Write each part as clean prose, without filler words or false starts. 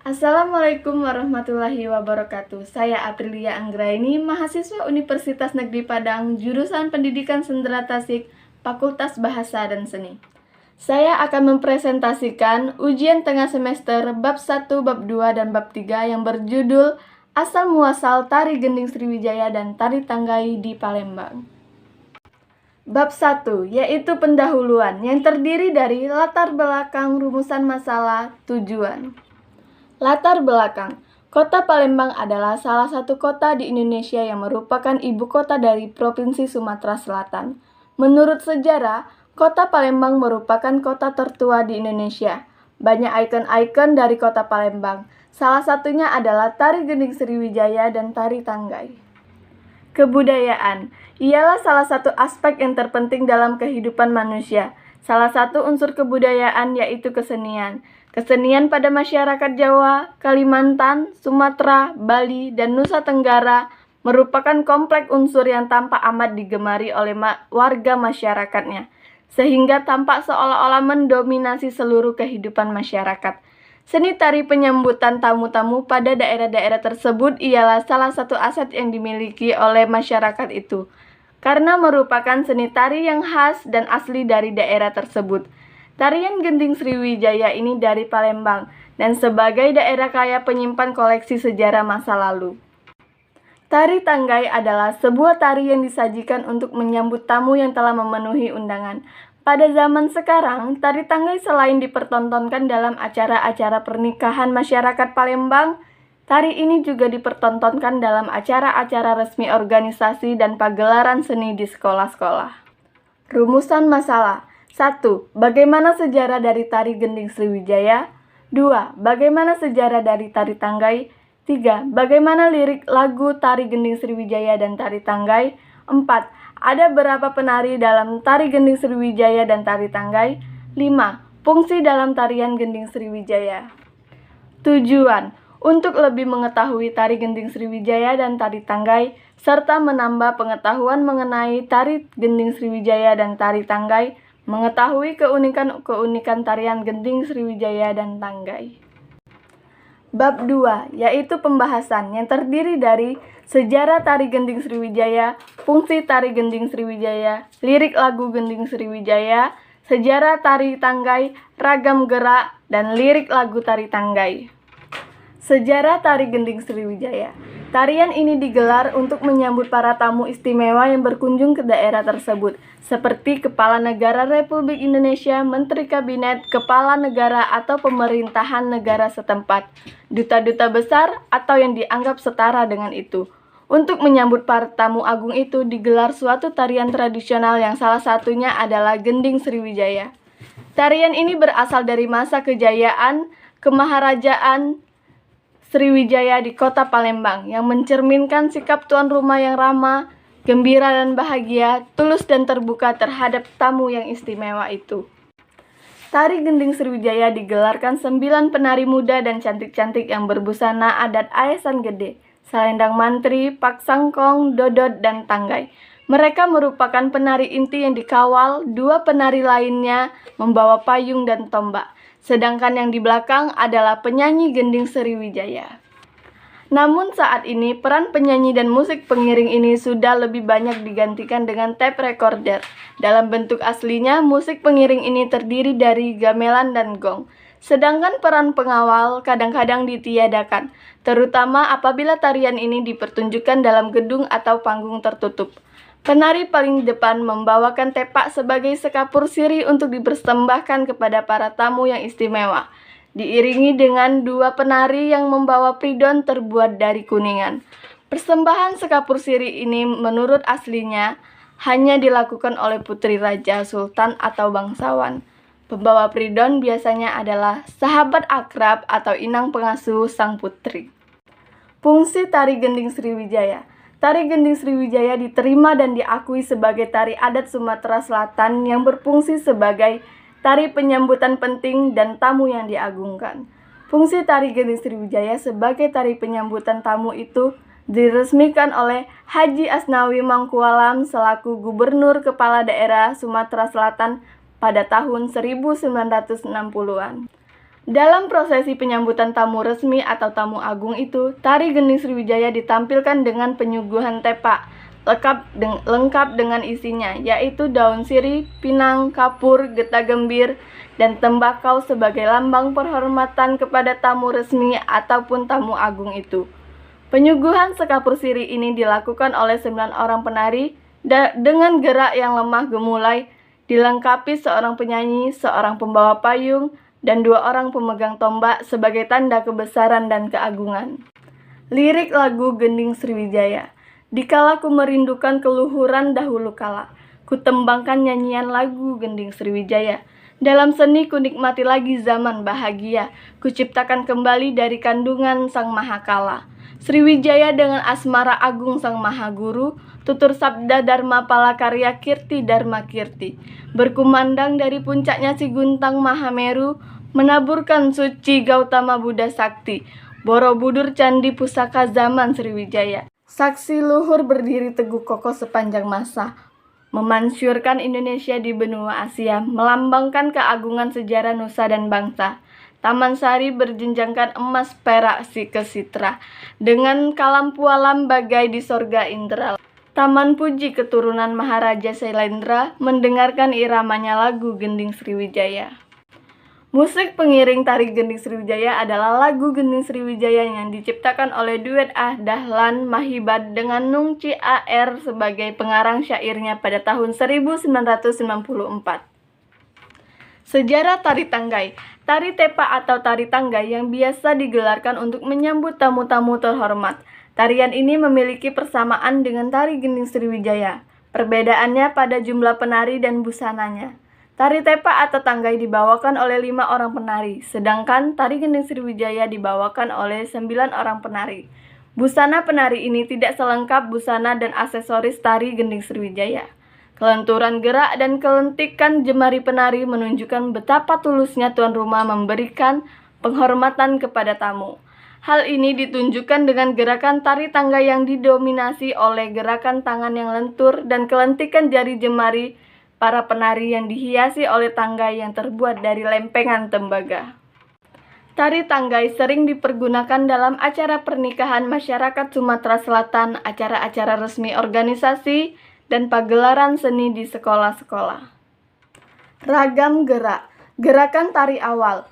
Assalamualaikum warahmatullahi wabarakatuh. Saya Aprilia Anggraini, mahasiswa Universitas Negeri Padang, jurusan Pendidikan Sendera Tasik, Fakultas Bahasa dan Seni. Saya akan mempresentasikan ujian tengah semester bab 1, bab 2, dan bab 3 yang berjudul Asal Muasal Tari Gending Sriwijaya dan Tari Tanggai di Palembang. Bab 1, yaitu pendahuluan, yang terdiri dari latar belakang, rumusan masalah, tujuan. Latar belakang. Kota Palembang adalah salah satu kota di Indonesia yang merupakan ibu kota dari Provinsi Sumatera Selatan. Menurut sejarah, kota Palembang merupakan kota tertua di Indonesia. Banyak ikon-ikon dari kota Palembang. Salah satunya adalah Tari Gending Sriwijaya dan Tari Tanggai. Kebudayaan ialah salah satu aspek yang terpenting dalam kehidupan manusia. Salah satu unsur kebudayaan yaitu kesenian. Kesenian pada masyarakat Jawa, Kalimantan, Sumatera, Bali, dan Nusa Tenggara merupakan kompleks unsur yang tampak amat digemari oleh warga masyarakatnya, sehingga tampak seolah-olah mendominasi seluruh kehidupan masyarakat. Seni tari penyambutan tamu-tamu pada daerah-daerah tersebut ialah salah satu aset yang dimiliki oleh masyarakat itu, karena merupakan seni tari yang khas dan asli dari daerah tersebut. Tarian Gending Sriwijaya ini dari Palembang dan sebagai daerah kaya penyimpan koleksi sejarah masa lalu. Tari Tanggai adalah sebuah tari yang disajikan untuk menyambut tamu yang telah memenuhi undangan. Pada zaman sekarang, tari Tanggai selain dipertontonkan dalam acara-acara pernikahan masyarakat Palembang, tari ini juga dipertontonkan dalam acara-acara resmi organisasi dan pagelaran seni di sekolah-sekolah. Rumusan masalah. 1. Bagaimana sejarah dari Tari Gending Sriwijaya? 2. Bagaimana sejarah dari Tari Tanggai? 3. Bagaimana lirik lagu Tari Gending Sriwijaya dan Tari Tanggai? 4. Ada berapa penari dalam Tari Gending Sriwijaya dan Tari Tanggai? 5. Fungsi dalam tarian Gending Sriwijaya. Tujuan untuk lebih mengetahui Tari Gending Sriwijaya dan Tari Tanggai, serta menambah pengetahuan mengenai Tari Gending Sriwijaya dan Tari Tanggai, mengetahui keunikan-keunikan tarian Gending Sriwijaya dan Tanggai. Bab 2, yaitu pembahasan yang terdiri dari sejarah Tari Gending Sriwijaya, fungsi Tari Gending Sriwijaya, lirik lagu Gending Sriwijaya, sejarah Tari Tanggai, ragam gerak, dan lirik lagu Tari Tanggai. Sejarah Tari Gending Sriwijaya. Tarian ini digelar untuk menyambut para tamu istimewa yang berkunjung ke daerah tersebut, seperti Kepala Negara Republik Indonesia, Menteri Kabinet, Kepala Negara atau pemerintahan negara setempat, duta-duta besar atau yang dianggap setara dengan itu. Untuk menyambut para tamu agung itu digelar suatu tarian tradisional yang salah satunya adalah Gending Sriwijaya. Tarian ini berasal dari masa kejayaan kemaharajaan Sriwijaya di kota Palembang yang mencerminkan sikap tuan rumah yang ramah, gembira dan bahagia, tulus dan terbuka terhadap tamu yang istimewa itu. Tari Gending Sriwijaya digelarkan 9 penari muda dan cantik-cantik yang berbusana adat Aesan Gede, Selendang Mantri, Pak Sangkong, Dodot, dan Tanggai. Mereka merupakan penari inti yang dikawal 2 penari lainnya membawa payung dan tombak. Sedangkan yang di belakang adalah penyanyi Gending Sriwijaya. Namun saat ini peran penyanyi dan musik pengiring ini sudah lebih banyak digantikan dengan tape recorder. Dalam bentuk aslinya, musik pengiring ini terdiri dari gamelan dan gong. Sedangkan peran pengawal kadang-kadang ditiadakan, terutama apabila tarian ini dipertunjukkan dalam gedung atau panggung tertutup. Penari paling depan membawakan tepak sebagai sekapur siri untuk dipersembahkan kepada para tamu yang istimewa, diiringi dengan 2 penari yang membawa pridon terbuat dari kuningan. Persembahan sekapur siri ini menurut aslinya hanya dilakukan oleh putri raja, sultan, atau bangsawan. Pembawa pridon biasanya adalah sahabat akrab atau inang pengasuh sang putri. Fungsi Tari Gending Sriwijaya. Tari Gending Sriwijaya diterima dan diakui sebagai tari adat Sumatera Selatan yang berfungsi sebagai tari penyambutan penting dan tamu yang diagungkan. Fungsi Tari Gending Sriwijaya sebagai tari penyambutan tamu itu diresmikan oleh Haji Asnawi Mangkualam selaku Gubernur Kepala Daerah Sumatera Selatan pada tahun 1960-an. Dalam prosesi penyambutan tamu resmi atau tamu agung itu, tari Gending Sriwijaya ditampilkan dengan penyuguhan tepak, lengkap dengan isinya, yaitu daun sirih, pinang, kapur, getah gembir, dan tembakau sebagai lambang penghormatan kepada tamu resmi ataupun tamu agung itu. Penyuguhan sekapur sirih ini dilakukan oleh 9 orang penari dengan gerak yang lemah gemulai, dilengkapi seorang penyanyi, seorang pembawa payung, dan 2 orang pemegang tombak sebagai tanda kebesaran dan keagungan. Lirik lagu Gending Sriwijaya. Dikala ku merindukan keluhuran dahulu kala, ku tembangkan nyanyian lagu Gending Sriwijaya. Dalam seni ku nikmati lagi zaman bahagia, ku ciptakan kembali dari kandungan Sang Mahakala. Sriwijaya dengan asmara agung Sang Maha Guru, tutur sabda Dharma Palakarya Kirti Dharma Kirti. Berkumandang dari puncaknya si Guntang Mahameru, menaburkan suci Gautama Buddha Sakti. Borobudur Candi Pusaka zaman Sriwijaya. Saksi luhur berdiri teguh kokoh sepanjang masa, memansyurkan Indonesia di benua Asia, melambangkan keagungan sejarah nusa dan bangsa. Taman Sari berjenjangkan emas perak si kesitra, dengan kalampu alam bagai di sorga Indra. Taman Puji keturunan Maharaja Sailendra mendengarkan iramanya lagu Gending Sriwijaya. Musik pengiring tari Gending Sriwijaya adalah lagu Gending Sriwijaya yang diciptakan oleh duet Dahlan Mahibad dengan Nung Ci A.R. sebagai pengarang syairnya pada tahun 1994. Sejarah tari tanggai. Tari tepa atau tari tanggai yang biasa digelarkan untuk menyambut tamu-tamu terhormat. Tarian ini memiliki persamaan dengan tari Gending Sriwijaya. Perbedaannya pada jumlah penari dan busananya. Tari tepa atau tanggai dibawakan oleh 5 orang penari, sedangkan tari Gending Sriwijaya dibawakan oleh 9 orang penari. Busana penari ini tidak selengkap busana dan aksesoris tari Gending Sriwijaya. Kelenturan gerak dan kelentikan jemari penari menunjukkan betapa tulusnya tuan rumah memberikan penghormatan kepada tamu. Hal ini ditunjukkan dengan gerakan tari tangga yang didominasi oleh gerakan tangan yang lentur dan kelentikan jari jemari para penari yang dihiasi oleh tanggai yang terbuat dari lempengan tembaga. Tari tanggai sering dipergunakan dalam acara pernikahan masyarakat Sumatera Selatan, acara-acara resmi organisasi, dan pagelaran seni di sekolah-sekolah. Ragam gerak. Gerakan tari awal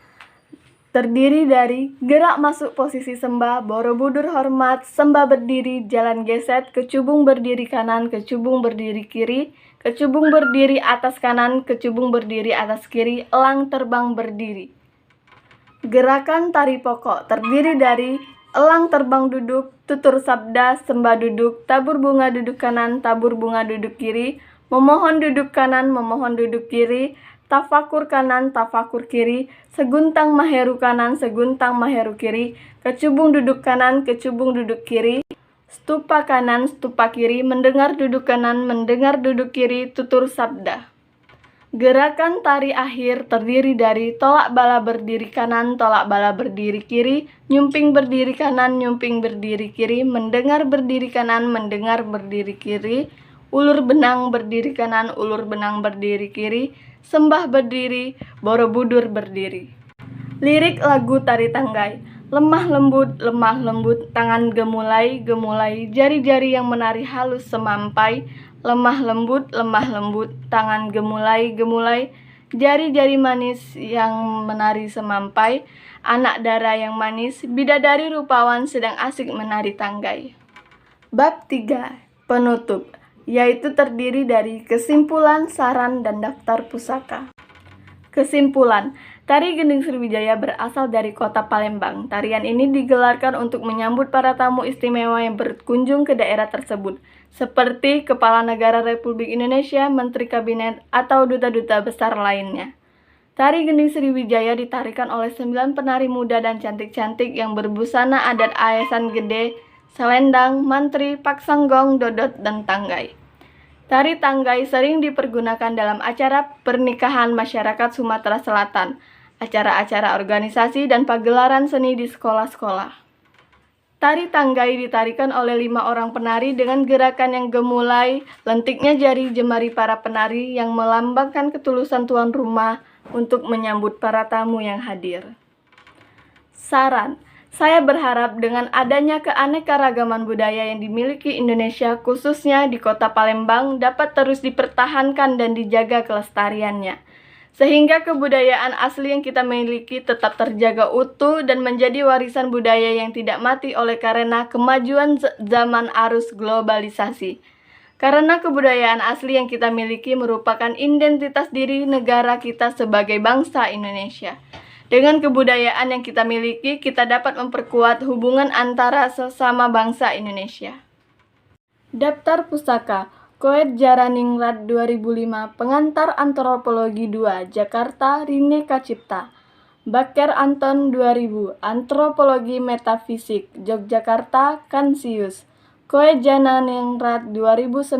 terdiri dari gerak masuk posisi sembah, Borobudur hormat, sembah berdiri, jalan geset, kecubung berdiri kanan, kecubung berdiri kiri, kecubung berdiri atas kanan, kecubung berdiri atas kiri, elang terbang berdiri. Gerakan tari pokok terdiri dari elang terbang duduk, tutur sabda, sembah duduk, tabur bunga duduk kanan, tabur bunga duduk kiri, memohon duduk kanan, memohon duduk kiri, tafakur kanan, tafakur kiri, seguntang maheru kanan, seguntang maheru kiri, kecubung duduk kanan, kecubung duduk kiri, stupa kanan, stupa kiri, mendengar duduk kanan, mendengar duduk kiri, tutur sabda. Gerakan tari akhir terdiri dari tolak bala berdiri kanan, tolak bala berdiri kiri, nyumping berdiri kanan, nyumping berdiri kiri, mendengar berdiri kanan, mendengar berdiri kiri, ulur benang berdiri kanan, ulur benang berdiri kiri, sembah berdiri, Borobudur berdiri. Lirik lagu tari tanggai. Lemah lembut, tangan gemulai, jari-jari yang menari halus semampai. Lemah lembut, tangan gemulai, jari-jari manis yang menari semampai. Anak dara yang manis, bidadari rupawan sedang asik menari tanggai. Bab 3. Penutup, yaitu terdiri dari kesimpulan, saran, dan daftar pusaka. Kesimpulan, tari Gending Sriwijaya berasal dari kota Palembang. Tarian ini digelarkan untuk menyambut para tamu istimewa yang berkunjung ke daerah tersebut, seperti Kepala Negara Republik Indonesia, Menteri Kabinet, atau duta-duta besar lainnya. Tari Gending Sriwijaya ditarikan oleh 9 penari muda dan cantik-cantik yang berbusana adat Aesan Gede, Selendang, Mantri, Paksanggong, Dodot, dan Tanggai. Tari tanggai sering dipergunakan dalam acara pernikahan masyarakat Sumatera Selatan, acara-acara organisasi, dan pagelaran seni di sekolah-sekolah. Tari tanggai ditarikan oleh 5 orang penari dengan gerakan yang gemulai, lentiknya jari jemari para penari yang melambangkan ketulusan tuan rumah untuk menyambut para tamu yang hadir. Saran, saya berharap dengan adanya keanekaragaman budaya yang dimiliki Indonesia, khususnya di Kota Palembang, dapat terus dipertahankan dan dijaga kelestariannya. Sehingga kebudayaan asli yang kita miliki tetap terjaga utuh dan menjadi warisan budaya yang tidak mati oleh karena kemajuan zaman arus globalisasi. Karena kebudayaan asli yang kita miliki merupakan identitas diri negara kita sebagai bangsa Indonesia. Dengan kebudayaan yang kita miliki, kita dapat memperkuat hubungan antara sesama bangsa Indonesia. Daftar Pustaka Koet Jaraningrat 2005 Pengantar Antropologi 2 Jakarta Rineka Cipta Baker Anton 2000 Antropologi Metafisik Yogyakarta Kansius Koet Jaraningrat 2009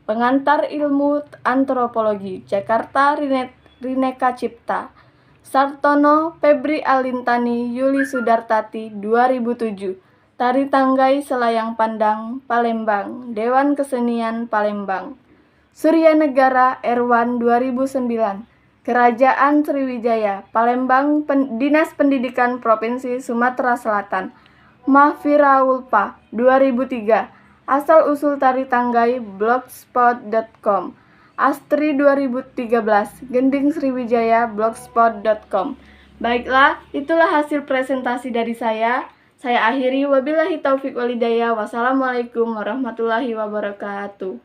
Pengantar Ilmu Antropologi Jakarta Rineka Cipta Sartono Febri Alintani Yuli Sudartati 2007 Tari Tanggai Selayang Pandang, Palembang, Dewan Kesenian Palembang. Surya Negara Erwan 2009, Kerajaan Sriwijaya, Palembang, Dinas Pendidikan Provinsi Sumatera Selatan. Mahfira Ulpa 2003, Asal Usul Tari Tanggai, blogspot.com. Astri 2013, Gending Sriwijaya, blogspot.com. Baiklah, itulah hasil presentasi dari saya. Saya akhiri, wabillahi taufik walhidayah. Wassalamualaikum warahmatullahi wabarakatuh.